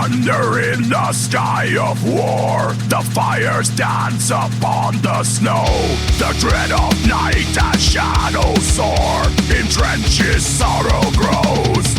Thunder in the sky of war, the fires dance upon the snow. The dread of night as shadows soar, in trenches sorrow grows.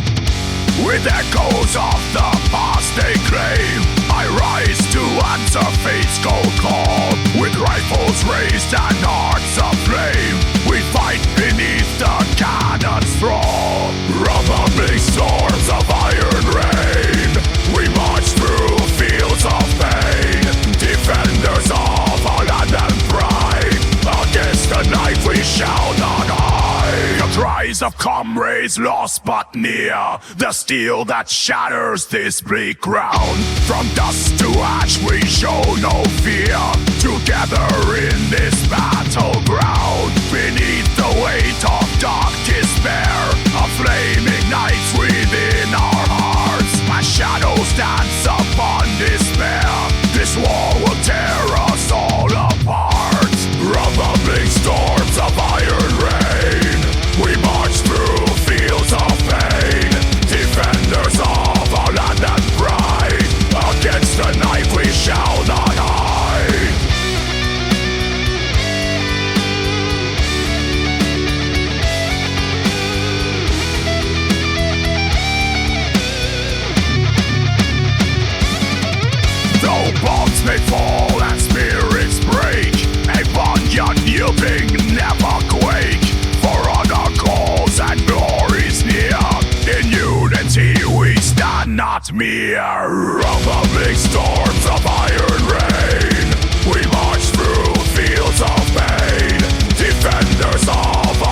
With echoes of the past they claim, I rise to answer fate's cold call. With rifles raised and hearts aflame, we fight beneath the cannon's thrall. Rumbling storms of iron rain, we march through fields of pain. Defenders of our land and pride, against the knife we shall not hide. The cries of comrades lost but near, the steel that shatters this bleak ground. From dust to ash we show no fear, together in this battleground. Beneath the weight of dark despair, a flame ignites within our hearts. As shadows dance upon despair, this war will tear us all apart. Rumbling storms of iron rain, we march through fields of pain. Defenders of our land and pride, against the knife we shall not hide. Though bombs may fall and spirits break, a bond yielding never quake. For honor calls and glory's near, in unity we stand not mere. Rumbling storms of iron rain, we march through fields of pain. Defenders of